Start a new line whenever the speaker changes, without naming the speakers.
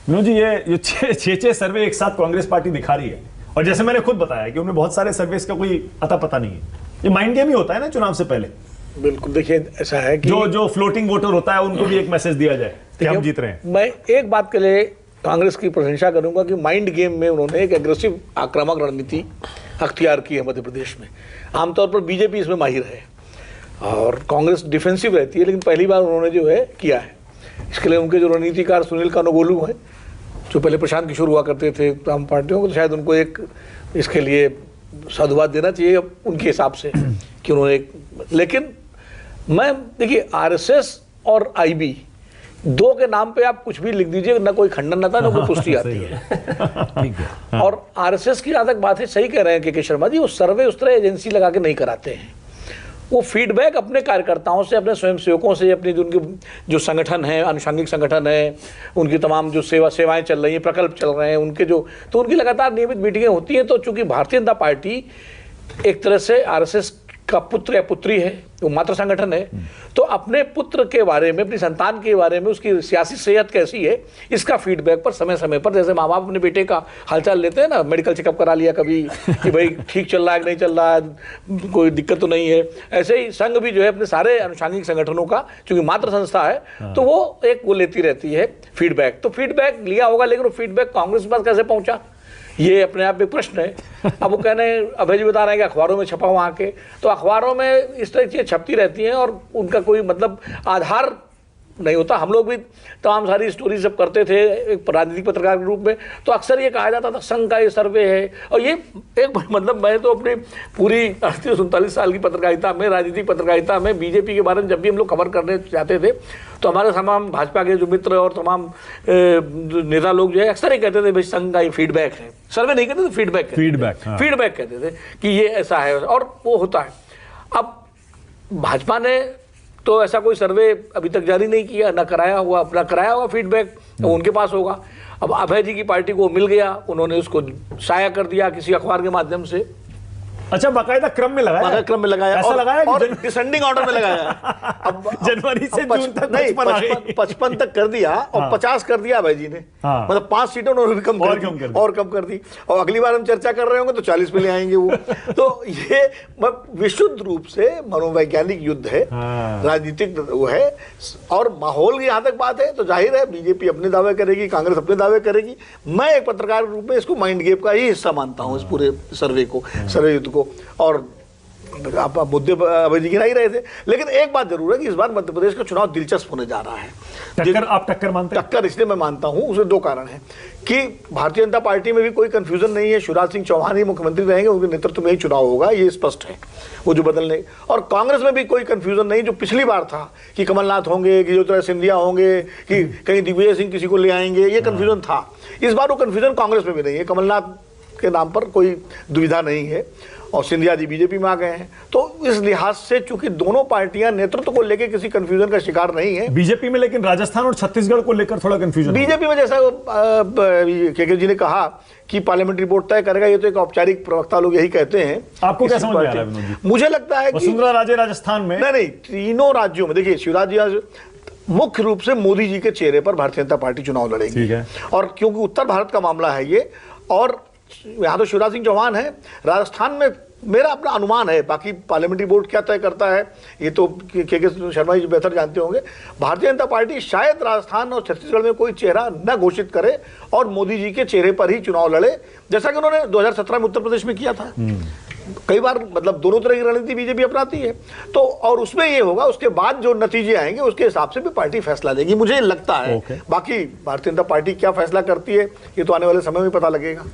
विनोद जी, ये 6 सर्वे एक साथ कांग्रेस पार्टी दिखा रही है, और जैसे मैंने खुद बताया कि उनमें बहुत सारे सर्वे का कोई अता पता नहीं है। ये माइंड गेम ही होता है ना चुनाव से पहले।
बिल्कुल, देखिए ऐसा है कि
जो फ्लोटिंग वोटर होता है उनको भी एक मैसेज दिया जाए कि हम जीत रहे हैं।
मैं एक बात के लिए कांग्रेस की प्रशंसा करूंगा कि माइंड गेम में उन्होंने एक एग्रेसिव आक्रामक रणनीति अख्तियार की है मध्य प्रदेश में। आमतौर पर बीजेपी इसमें माहिर है और कांग्रेस डिफेंसिव रहती है, लेकिन पहली बार उन्होंने जो है किया है। इसके लिए उनके जो रणनीतिकार सुनील कानूगोलू हैं, जो पहले प्रशांत किशोर हुआ करते थे तमाम पार्टियों को, तो शायद उनको एक इसके लिए साधुवाद देना चाहिए उनके हिसाब से कि उन्होंने एक, लेकिन मैं देखिए आरएसएस और आईबी दो के नाम पे आप कुछ भी लिख दीजिए, ना कोई खंडन आता है ना कोई पुष्टि आती है। और आरएसएस की जहाँ तक बात है, सही कह रहे हैं के शर्मा जी, वो सर्वे उस तरह एजेंसी लगा के नहीं कराते हैं। वो फीडबैक अपने कार्यकर्ताओं से, अपने स्वयंसेवकों से, अपनी उनके जो संगठन है, आनुषंगिक संगठन है, उनकी तमाम जो सेवाएं चल रही हैं, प्रकल्प चल रहे हैं उनके, जो तो उनकी लगातार नियमित मीटिंगें होती हैं। तो चूंकि भारतीय जनता पार्टी एक तरह से आरएसएस का पुत्र या पुत्री है, वो मातृ संगठन है, तो अपने पुत्र के बारे में, अपनी संतान के बारे में, उसकी सियासी सेहत कैसी है, इसका फीडबैक पर समय समय पर, जैसे माँ बाप अपने बेटे का हालचाल लेते हैं ना, मेडिकल चेकअप करा लिया कभी कि भाई ठीक चल रहा है कि नहीं चल रहा है, कोई दिक्कत तो नहीं है, ऐसे ही संघ भी जो है अपने सारे अनुषंगिक संगठनों का, चूंकि मातृ संस्था है तो वो एक वो लेती रहती है फीडबैक। तो फीडबैक लिया होगा, लेकिन वो फीडबैक कांग्रेस के पास कैसे पहुंचा, ये अपने आप एक प्रश्न है। अब वो कहने, अभय जी बता रहे हैं कि अखबारों में छपा वहाँ के, तो अखबारों में इस तरह की चीज़ें छपती रहती हैं और उनका कोई मतलब आधार नहीं होता। हम लोग भी तमाम सारी स्टोरी जब करते थे एक राजनीतिक पत्रकार के रूप में, तो अक्सर ये कहा जाता था संघ का ये सर्वे है, और ये एक मतलब मैं तो अपनी पूरी 38-39 साल की पत्रकारिता में, राजनीतिक पत्रकारिता में, बीजेपी के बारे में जब भी हम लोग खबर करने जाते थे तो हमारे तमाम भाजपा के जो मित्र और तमाम नेता लोग जो है अक्सर ही कहते थे भाई संघ का ये फीडबैक है, सर्वे नहीं कहते थे, फीडबैक कहते थे कि ये ऐसा है, और वो होता है। अब भाजपा ने तो ऐसा कोई सर्वे अभी तक जारी नहीं किया, ना कराया हुआ फीडबैक, तो उनके पास होगा। अब अभय जी की पार्टी को मिल गया, उन्होंने उसको शाया कर दिया किसी अखबार के माध्यम से।
अच्छा, बाकायदा क्रम में लगाया,
ऐसा लगाया और डिसेंडिंग ऑर्डर में लगाया। अब
जनवरी से जून तक नहीं,
55 तक कर दिया और 50 कर दिया भाई जी ने। मतलब 5 सीटें उन्होंने कम कर दी, और अगली बार हम चर्चा कर रहे होंगे तो 40 पे ले आएंगे वो। तो ये विशुद्ध रूप से मनोवैज्ञानिक युद्ध है, राजनीतिक वो है। और माहौल की यहाँ तक बात है तो जाहिर है बीजेपी अपने दावे करेगी, कांग्रेस अपने दावे करेगी। मैं एक पत्रकार के रूप में इसको माइंड गेम का ही हिस्सा मानता हूँ, इस पूरे सर्वे युद्ध को। और आप मुद्दे अभय जी गिरा ही रहे थे, लेकिन एक बात जरूर है कि इस बार मध्य प्रदेश का चुनाव दिलचस्प होने जा रहा है।
आप टक्कर मानते हैं? टक्कर
इसलिए मैं मानता हूं, उसके 2 कारण हैं कि भारतीय जनता पार्टी में भी कोई कंफ्यूजन नहीं है, शिवराज सिंह चौहान ही मुख्यमंत्री रहेंगे, उनके नेतृत्व में ही चुनाव होगा, ये स्पष्ट है वो जो बदलने। और कांग्रेस में भी कोई कंफ्यूजन नहीं, जो पिछली बार था कि कमलनाथ होंगे, कि जो सिंधिया होंगे, कि कहीं दिग्विजय सिंह किसी को ले आएंगे, ये कंफ्यूजन था। इस बार वो कंफ्यूजन कांग्रेस में भी नहीं है, कमलनाथ के नाम पर कोई दुविधा नहीं है, और सिंधिया जी बीजेपी में आ गए हैं। तो इस लिहाज से चूंकि दोनों पार्टियां नेतृत्व को लेकर किसी कंफ्यूजन का शिकार नहीं है
बीजेपी में, लेकिन राजस्थान और छत्तीसगढ़ को लेकर थोड़ा कंफ्यूजन
बीजेपी में, जैसा के जी ने कहा कि पार्लियामेंट्री बोर्ड तय करेगा, ये तो एक औपचारिक प्रवक्ता लोग यही कहते हैं।
आपको क्या समझ में आ रहा है विनोद जी?
मुझे लगता है कि
वसुंधरा राजे राजस्थान में
नहीं, तीनों राज्यों में देखिए शिवराज जी आज मुख्य रूप से मोदी जी के चेहरे पर भारतीय जनता पार्टी चुनाव लड़ेगी, और क्योंकि उत्तर भारत का मामला है ये, और यहाँ तो शिवराज सिंह चौहान है। राजस्थान में मेरा अपना अनुमान है, बाकी पार्लियामेंट्री बोर्ड क्या तय करता है ये तो के शर्मा जी बेहतर जानते होंगे। भारतीय जनता पार्टी शायद राजस्थान और छत्तीसगढ़ में कोई चेहरा न घोषित करे और मोदी जी के चेहरे पर ही चुनाव लड़े, जैसा कि उन्होंने 2017 में उत्तर प्रदेश में किया था। कई बार मतलब दोनों तरह की रणनीति बीजेपी अपनाती है। तो और उसमें ये होगा, उसके बाद जो नतीजे आएंगे उसके हिसाब से भी पार्टी फैसला लेगी, मुझे लगता है। बाकी भारतीय जनता पार्टी क्या फैसला करती है ये तो आने वाले समय में पता लगेगा।